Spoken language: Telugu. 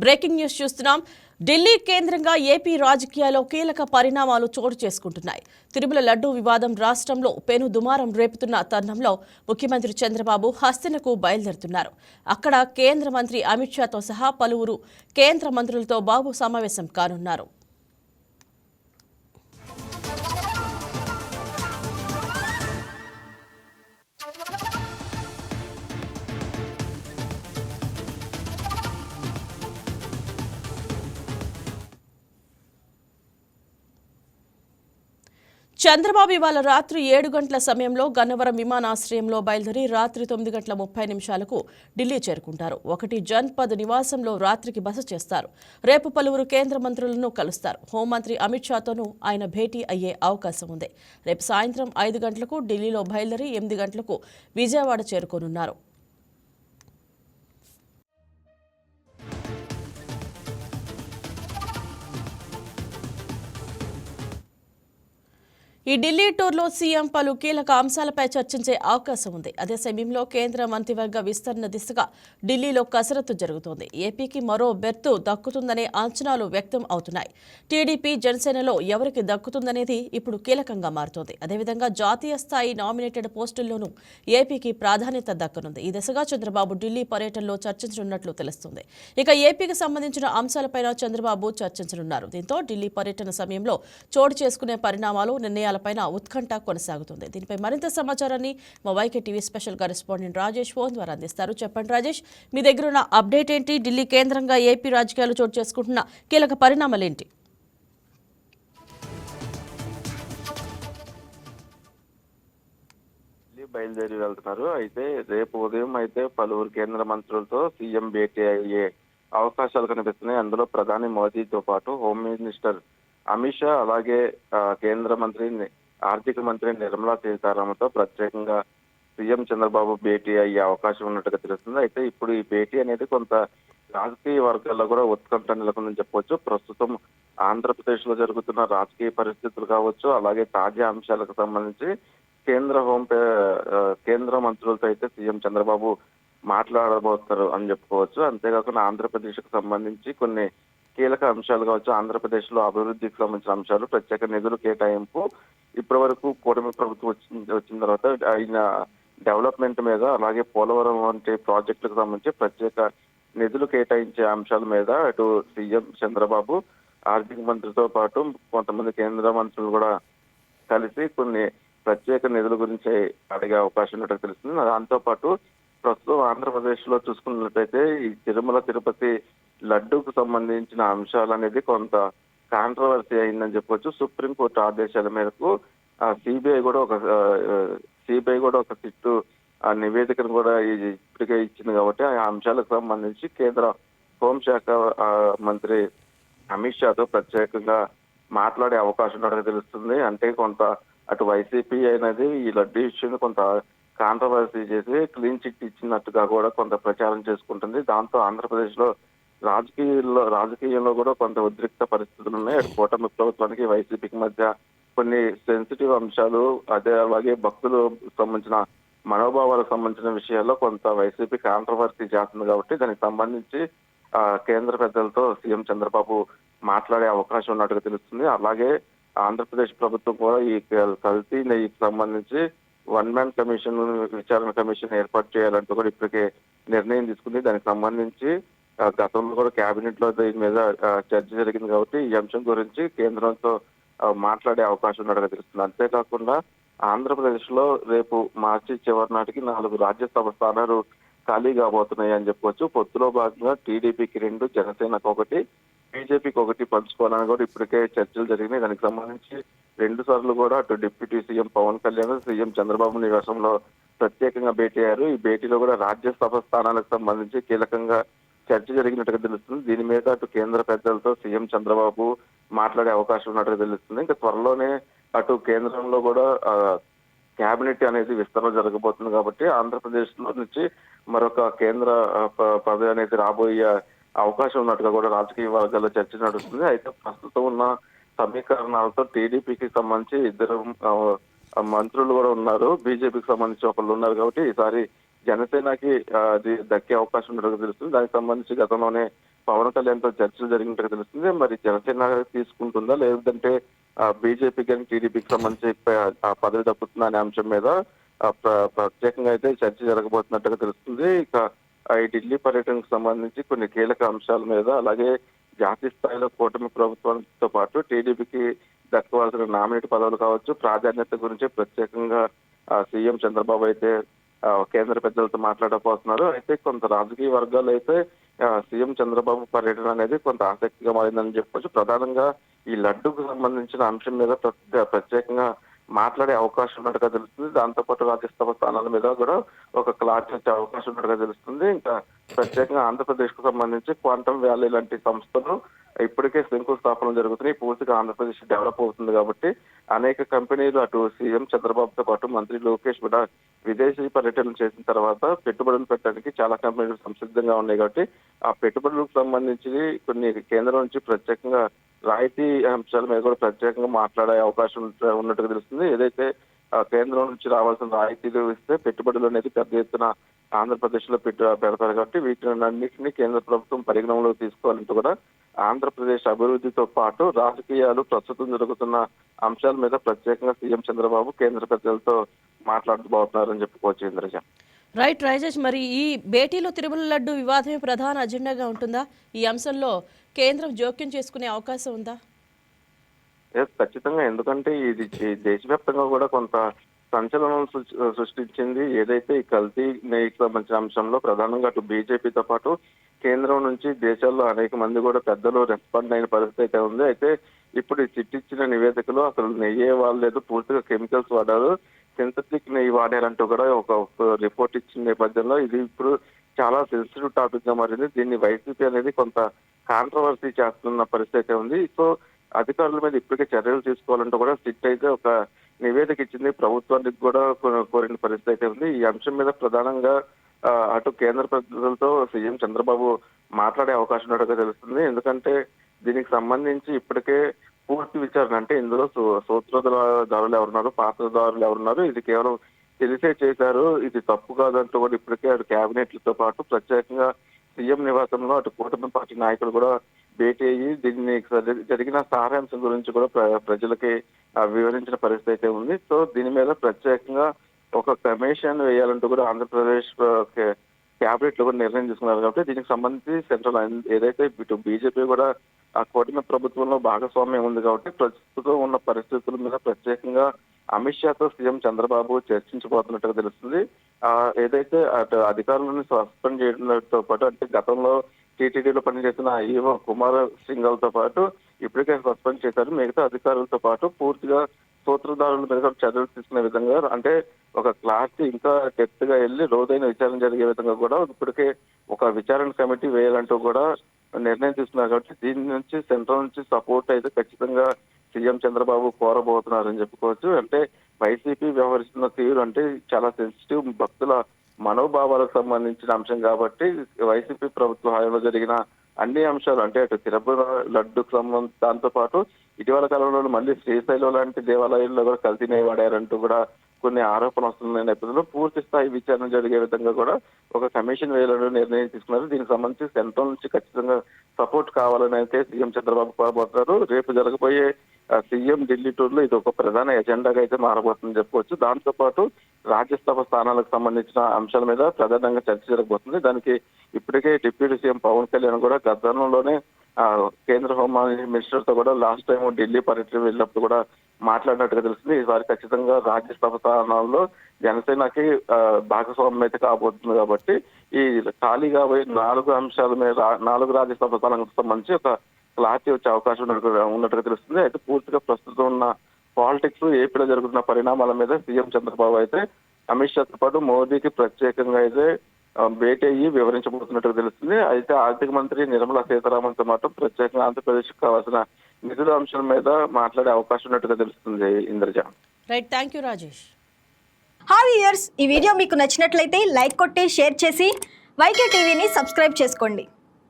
బ్రేకింగ్ న్యూస్ చూస్తున్నాం. ఢిల్లీ కేంద్రంగా ఏపీ రాజకీయాల్లో కీలక పరిణామాలు చోటు చేసుకుంటున్నాయి. తిరుమల లడ్డూ వివాదం రాష్ట్రంలో పెను దుమారం రేపుతున్న తరుణంలో ముఖ్యమంత్రి చంద్రబాబు హస్తినకు బయలుదేరుతున్నారు. అక్కడ కేంద్ర మంత్రి అమిత్ షాతో సహా పలువురు కేంద్ర మంత్రులతో బాబు సమావేశం కానున్నారు. చంద్రబాబు ఇవాళ రాత్రి 7 గంటల సమయంలో గన్నవరం విమానాశ్రయంలో బయలుదేరి రాత్రి 9 గంటల 30 నిమిషాలకు ఢిల్లీ చేరుకుంటారు. 1 జన్పద్ నివాసంలో రాత్రికి బస చేస్తారు. రేపు పలువురు కేంద్ర మంత్రులను కలుస్తారు. హోంమంత్రి అమిత్ షాతోనూ ఆయన భేటీ అయ్యే అవకాశం ఉంది. రేపు సాయంత్రం 5 గంటలకు ఢిల్లీలో బయలుదేరి 8 గంటలకు విజయవాడ చేరుకోనున్నారు. ఈ ఢిల్లీ టూర్లో సీఎం పలు కీలక అంశాలపై చర్చించే అవకాశం ఉంది. అదే సమయంలో కేంద్ర మంత్రివర్గ విస్తరణ దిశగా ఢిల్లీలో కసరత్తు జరుగుతోంది. ఏపీకి మరో బెర్తు దక్కుతుందనే అంచనాలు వ్యక్తం అవుతున్నాయి. టీడీపీ జనసేనలో ఎవరికి దక్కుతుందనేది ఇప్పుడు కీలకంగా మారుతోంది. అదేవిధంగా జాతీయ స్థాయి నామినేటెడ్ పోస్టుల్లోనూ ఏపీకి ప్రాధాన్యత దక్కనుంది. ఈ దిశగా చంద్రబాబు ఢిల్లీ పర్యటనలో చర్చించనున్నట్లు తెలుస్తుంది. ఇక ఏపీకి సంబంధించిన అంశాలపైన చంద్రబాబు చర్చించనున్నారు. దీంతో ఢిల్లీ పర్యటన సమయంలో చోటు చేసుకునే పరిణామాలు, నిర్ణయాలపైన ఉత్కంఠ కొనసాగుతుంది. దీనిపై మరింత సమాచారాన్ని మా YK TV special correspondent Rajesh phone ద్వారా అందిస్తారు. చెప్పండి రాజేష్, మీ దగ్గర ఉన్న అప్డేట్ ఏంటి? ఢిల్లీ కేంద్రంగా ఏపీ రాజకీయాలు చోటు చేసుకుంటున్న కీలక పరిణామాలు ఏంటి? బయలుదేరి వెళ్తున్నారు. అయితే రేపు ఉదయం అయితే పలువురు కేంద్ర మంత్రులతో సీఎం భేటీ అయ్యే అవకాశాలు కనిపిస్తున్నాయి. అందులో ప్రధాని మోదీతో పాటు హోమ్ మినిస్టర్ అమిత్ షా, అలాగే కేంద్ర మంత్రి ఆర్థిక మంత్రి నిర్మలా సీతారామన్తో ప్రత్యేకంగా సీఎం చంద్రబాబు భేటీ అయ్యే అవకాశం ఉన్నట్టుగా తెలుస్తుంది. అయితే ఇప్పుడు ఈ భేటీ అనేది కొంత రాజకీయ వర్గాల్లో కూడా ఉత్కంఠ నెలకొందని చెప్పవచ్చు. ప్రస్తుతం ఆంధ్రప్రదేశ్ లో జరుగుతున్న రాజకీయ పరిస్థితులు కావచ్చు, అలాగే తాజా అంశాలకు సంబంధించి కేంద్ర మంత్రులతో అయితే సీఎం చంద్రబాబు మాట్లాడబోతున్నారు అని చెప్పుకోవచ్చు. అంతేకాకుండా ఆంధ్రప్రదేశ్ కు సంబంధించి కొన్ని కీలక అంశాలు కావచ్చు, ఆంధ్రప్రదేశ్ లో అభివృద్ధికి సంబంధించిన అంశాలు, ప్రత్యేక నిధులు కేటాయింపు, ఇప్పటి వరకు కూటమి ప్రభుత్వం వచ్చిన తర్వాత అయిన డెవలప్మెంట్ మీద, అలాగే పోలవరం వంటి ప్రాజెక్టులకు సంబంధించి ప్రత్యేక నిధులు కేటాయించే అంశాల మీద అటు సీఎం చంద్రబాబు ఆర్థిక మంత్రితో పాటు కొంతమంది కేంద్ర మంత్రులు కూడా కలిసి కొన్ని ప్రత్యేక నిధుల గురించి అడిగే అవకాశం ఉన్నట్టు తెలుస్తుంది. దాంతో పాటు ప్రస్తుతం ఆంధ్రప్రదేశ్ లో చూసుకున్నట్లయితే ఈ తిరుపతి లడ్డూకు సంబంధించిన అంశాలు అనేది కొంత కాంట్రవర్సీ అయిందని చెప్పొచ్చు. సుప్రీంకోర్టు ఆదేశాల మేరకు సిబిఐ కూడా ఒక సిట్టు నివేదికను కూడా ఇప్పటికే ఇచ్చింది. కాబట్టి ఆ అంశాలకు సంబంధించి కేంద్ర హోంశాఖ మంత్రి అమిత్ షాతో ప్రత్యేకంగా మాట్లాడే అవకాశం ఉన్నట్టుగా తెలుస్తుంది. అంటే కొంత అటు వైసీపీ అనేది ఈ లడ్డూ ఇష్యూని కొంత కాంట్రవర్సీ చేసి క్లీన్ చిట్ ఇచ్చినట్టుగా కూడా కొంత ప్రచారం చేసుకుంటుంది. దాంతో ఆంధ్రప్రదేశ్ లో రాజకీయంలో కూడా కొంత ఉద్రిక్త పరిస్థితులు ఉన్నాయి. అటు కూటమి ప్రభుత్వానికి వైసీపీకి మధ్య కొన్ని సెన్సిటివ్ అంశాలు, అలాగే భక్తులకు సంబంధించిన మనోభావాలకు సంబంధించిన విషయాల్లో కొంత వైసీపీ కాంట్రవర్సీ చేస్తుంది. కాబట్టి దానికి సంబంధించి కేంద్ర పెద్దలతో సీఎం చంద్రబాబు మాట్లాడే అవకాశం ఉన్నట్టుగా తెలుస్తుంది. అలాగే ఆంధ్రప్రదేశ్ ప్రభుత్వం కూడా ఈ కల్తీ నెయ్యికి సంబంధించి మ్యాన్ కమిషన్, విచారణ కమిషన్ ఏర్పాటు చేయాలంటూ కూడా ఇప్పటికే నిర్ణయం తీసుకుంది. దానికి సంబంధించి గతంలో కూడా కేబినెట్ లో దీని మీద చర్చ జరిగింది. కాబట్టి ఈ అంశం గురించి కేంద్రంతో మాట్లాడే అవకాశం ఉన్నట్టుగా తెలుస్తుంది. అంతేకాకుండా ఆంధ్రప్రదేశ్ లో రేపు మార్చి చివరి నాటికి 4 రాజ్యసభ స్థానాలు ఖాళీ కాబోతున్నాయి అని చెప్పవచ్చు. పొత్తులో భాగంగా టీడీపీకి 2, జనసేనకు 1, బీజేపీకి 1 పంచుకోవాలని కూడా ఇప్పటికే చర్చలు జరిగినాయి. దానికి సంబంధించి 2 సార్లు కూడా అటు deputy CM Pawan Kalyan, CM Chandrababu నివాసంలో ప్రత్యేకంగా భేటీ అయ్యారు. ఈ భేటీలో కూడా రాజ్యసభ స్థానాలకు సంబంధించి కీలకంగా చర్చ జరిగినట్టుగా తెలుస్తుంది. దీని మీద అటు కేంద్ర పెద్దలతో సీఎం చంద్రబాబు మాట్లాడే అవకాశం ఉన్నట్టుగా తెలుస్తుంది. ఇంకా త్వరలోనే అటు కేంద్రంలో కూడా కేబినెట్ అనేది విస్తరణ జరగబోతుంది. కాబట్టి ఆంధ్రప్రదేశ్ లో నుంచి మరొక కేంద్ర పదవి అనేది రాబోయే అవకాశం ఉన్నట్టుగా కూడా రాజకీయ వర్గాల్లో చర్చ నడుస్తుంది. అయితే ప్రస్తుతం ఉన్న సమీకరణాలతో టీడీపీకి సంబంధించి 2 మంత్రులు కూడా ఉన్నారు, బీజేపీకి సంబంధించి ఒకళ్ళు ఉన్నారు. కాబట్టి ఈసారి జనసేనకి అది దక్కే అవకాశం ఉన్నట్టుగా తెలుస్తుంది. దానికి సంబంధించి గతంలోనే పవన్ కళ్యాణ్తో చర్చలు జరిగినట్టుగా తెలుస్తుంది. మరి జనసేన తీసుకుంటుందా, లేదంటే బీజేపీ కానీ టీడీపీకి సంబంధించి ఆ పదవి దక్కుతుందా అనే అంశం మీద ప్రత్యేకంగా అయితే చర్చ జరగబోతున్నట్టుగా తెలుస్తుంది. ఇక ఈ ఢిల్లీ పర్యటనకు సంబంధించి కొన్ని కీలక అంశాల మీద, అలాగే జాతీయ స్థాయిలో కూటమి ప్రభుత్వంతో పాటు టీడీపీకి దక్కవలసిన నామినేట్ పదవులు కావచ్చు, ప్రాధాన్యత గురించి ప్రత్యేకంగా సీఎం చంద్రబాబు అయితే కేంద్ర పెద్దలతో మాట్లాడబోతున్నారు. అయితే కొంత రాజకీయ వర్గాలు అయితే సీఎం చంద్రబాబు పర్యటన అనేది కొంత ఆసక్తిగా మారిందని చెప్పొచ్చు. ప్రధానంగా ఈ లడ్డూకు సంబంధించిన అంశం మీద ప్రత్యేకంగా మాట్లాడే అవకాశం ఉన్నట్టుగా తెలుస్తుంది. దాంతోపాటు రాజ్యసభ స్థానాల మీద కూడా ఒక క్లారిటీ వచ్చే అవకాశం ఉన్నట్టుగా తెలుస్తుంది. ఇంకా ప్రత్యేకంగా ఆంధ్రప్రదేశ్ కు సంబంధించి క్వాంటమ్ వ్యాలీ లాంటి సంస్థలు ఇప్పటికే శంకుస్థాపన జరుగుతున్నాయి. పూర్తిగా ఆంధ్రప్రదేశ్ డెవలప్ అవుతుంది కాబట్టి అనేక కంపెనీలు అటు సీఎం చంద్రబాబుతో పాటు మంత్రి లోకేష్ కూడా విదేశీ పర్యటన చేసిన తర్వాత పెట్టుబడులు పెట్టడానికి చాలా కంపెనీలు సంసిద్ధంగా ఉన్నాయి కాబట్టి ఆ పెట్టుబడులకు సంబంధించి కొన్ని కేంద్రం నుంచి ప్రత్యేకంగా రాయితీ అంశాల మీద కూడా ప్రత్యేకంగా మాట్లాడే అవకాశం ఉన్నట్టుగా తెలుస్తుంది. ఏదైతే కేంద్రం నుంచి రావాల్సిన రాయితీలు ఇస్తే పెట్టుబడులు అనేది పెద్ద ఎత్తున ఆంధ్రప్రదేశ్ లో పెడతారు కాబట్టి వీటినన్నింటినీ కేంద్ర ప్రభుత్వం పరిగణనలోకి తీసుకోవాలంటూ కూడా ఆంధ్రప్రదేశ్ అభివృద్ధితో పాటు రాజకీయాలు ప్రస్తుతం జరుగుతున్న అంశాల మీద ప్రత్యేకంగా సీఎం చంద్రబాబు కేంద్ర పెద్దలతో మాట్లాడబోతున్నారని చెప్పుకోవచ్చు. ఇంద్రజ. రైట్ రాజేష్, మరి ఈ భేటీలో తిరుమల లడ్డు వివాదమే ప్రధాన అజెండాగా ఉంటుందా? ఈ అంశంలో కేంద్రం జోక్యం చేసుకునే అవకాశం ఉందా? ఖచ్చితంగా. ఎందుకంటే ఇది దేశవ్యాప్తంగా కూడా కొంత సంచలనం సృష్టించింది. ఏదైతే ఈ కల్తీ నెయ్యికి సంబంధించిన అంశంలో ప్రధానంగా అటు బీజేపీతో పాటు కేంద్రం నుంచి దేశాల్లో అనేక మంది కూడా పెద్దలు రెస్పాండ్ అయిన పరిస్థితి అయితే ఉంది. అయితే ఇప్పుడు ఈ చిట్టిచ్చిన నివేదికలో అసలు నెయ్యే వాడలేదు, పూర్తిగా కెమికల్స్ వాడారు, సింథటిక్ నెయ్యి వాడారంటూ కూడా ఒక రిపోర్ట్ ఇచ్చిన నేపథ్యంలో ఇది ఇప్పుడు చాలా సెన్సిటివ్ టాపిక్ గా మారింది. దీన్ని వైసీపీ అనేది కొంత కాంట్రవర్సీ చేస్తున్న పరిస్థితి ఉంది. సో అధికారుల మీద ఇప్పటికే చర్యలు తీసుకోవాలంటూ కూడా సిట్ అయితే ఒక నివేదిక ఇచ్చింది, ప్రభుత్వానికి కూడా కోరిన పరిస్థితి అయితే ఉంది. ఈ అంశం మీద ప్రధానంగా అటు కేంద్ర ప్రభుత్వంతో సీఎం చంద్రబాబు మాట్లాడే అవకాశం ఉన్నట్టుగా తెలుస్తుంది. ఎందుకంటే దీనికి సంబంధించి ఇప్పటికే పూర్తి విచారణ, అంటే ఇందులో సూత్రధారులు ఎవరున్నారు, పాత్రధారులు ఎవరున్నారు, ఇది కేవలం తెలిసే చేశారు, ఇది తప్పు కాదంటూ కూడా ఇప్పటికే అటు కేబినెట్లతో పాటు ప్రత్యేకంగా సీఎం నివాసంలో అటు కూటమి పార్టీ నాయకులు కూడా భేటీ అయ్యి దీన్ని జరిగిన సారాంశం గురించి కూడా ప్రజలకి వివరించిన పరిస్థితి అయితే ఉంది. సో దీని మీద ప్రత్యేకంగా ఒక కమిషన్ వేయాలంటూ కూడా ఆంధ్రప్రదేశ్ క్యాబినెట్ లో కూడా నిర్ణయం తీసుకున్నారు కాబట్టి దీనికి సంబంధించి సెంట్రల్ ఏదైతే ఇటు బీజేపీ కూడా ఆ కూటమి ప్రభుత్వంలో భాగస్వామ్యం ఉంది కాబట్టి ప్రస్తుతం ఉన్న పరిస్థితుల మీద ప్రత్యేకంగా అమిత్ షాతో సీఎం చంద్రబాబు చర్చించబోతున్నట్టుగా తెలుస్తుంది. ఏదైతే అటు అధికారులను సస్పెండ్ చేయడంతో పాటు, అంటే గతంలో టీటీడీలో పనిచేసిన ఈవో కుమార్ సింఘాల్తో పాటు ఇప్పటికే సస్పెండ్ చేశారు. మిగతా అధికారులతో పాటు పూర్తిగా సూత్రధారుల మీద చర్యలు తీసుకునే విధంగా, అంటే ఒక క్లారిటీ ఇంకా డెప్త్ గా వెళ్ళి రోజైన విచారణ జరిగే విధంగా కూడా ఇప్పటికే ఒక విచారణ కమిటీ వేయాలంటూ కూడా నిర్ణయం తీసుకున్నారు కాబట్టి దీని నుంచి సెంట్రల్ నుంచి సపోర్ట్ అయితే ఖచ్చితంగా సీఎం చంద్రబాబు కోరబోతున్నారని చెప్పుకోవచ్చు. అంటే వైసీపీ వ్యవహరిస్తున్న తీరు అంటే చాలా సెన్సిటివ్, భక్తుల మనోభావాలకు సంబంధించిన అంశం కాబట్టి వైసీపీ ప్రభుత్వ హయాంలో జరిగిన అన్ని అంశాలు, అంటే అటు తిరుపతి లడ్డుకు సంబంధించి దాంతో పాటు ఇటీవల కాలంలో మళ్ళీ శ్రీశైలం లాంటి దేవాలయాల్లో కూడా కల్తీ నెయ్యి వాడారంటూ కూడా కొన్ని ఆరోపణలు వస్తున్న నేపథ్యంలో పూర్తి స్థాయి విచారణ జరిగే విధంగా కూడా ఒక కమిషన్ వేయాలని నిర్ణయం తీసుకున్నారు. దీనికి సంబంధించి సెంట్రల్ నుంచి ఖచ్చితంగా సపోర్ట్ కావాలని అయితే సీఎం చంద్రబాబు కోరబోతున్నారు. రేపు జరగబోయే సీఎం ఢిల్లీ టూర్ లో ఇది ఒక ప్రధాన ఎజెండాగా అయితే మారబోతుందని చెప్పుకోవచ్చు. దాంతో పాటు రాజ్యసభ స్థానాలకు సంబంధించిన అంశాల మీద ప్రధానంగా చర్చ జరగబోతుంది. దానికి ఇప్పటికే డిప్యూటీ సీఎం పవన్ కళ్యాణ్ కూడా గతంలోనే కేంద్ర హోం మినిస్టర్ తో కూడా లాస్ట్ టైం ఢిల్లీ పర్యటన వెళ్ళినప్పుడు కూడా మాట్లాడినట్టుగా తెలుస్తుంది. ఈసారి ఖచ్చితంగా రాజ్యసభ స్థానాల్లో జనసేనకి భాగస్వామ్యం అయితే కాబోతుంది కాబట్టి ఈ ఖాళీగా పోయి 4 అంశాల మీద 4 రాజ్యసభ స్థానాలకు సంబంధించి ఒక క్లారిటీ వచ్చే అవకాశం ఉన్నట్టుగా తెలుస్తుంది. అయితే పూర్తిగా ప్రస్తుతం ఉన్న పాలిటిక్స్, ఏపీలో జరుగుతున్న పరిణామాల మీద సీఎం చంద్రబాబు అయితే అమిత్ షాతో పాటు మోదీకి ప్రత్యేకంగా అయితే భేటీ అయ్యి వివరించబోతున్నట్టుగా తెలుస్తుంది. అయితే ఆర్థిక మంత్రి నిర్మలా సీతారామన్తో మాత్రం ప్రత్యేకంగా ఆంధ్రప్రదేశ్ కు కావాల్సిన నిధుల అంశం మీద మాట్లాడే అవకాశం ఉన్నట్టుగా తెలుస్తుంది. Indraja. Right, thank you Rajesh. Hi viewers, ఈ వీడియో మీకు నచ్చినట్లయితే లైక్ కొట్టి షేర్ చేసి వైకే టీవీని సబ్స్క్రైబ్ చేసుకోండి.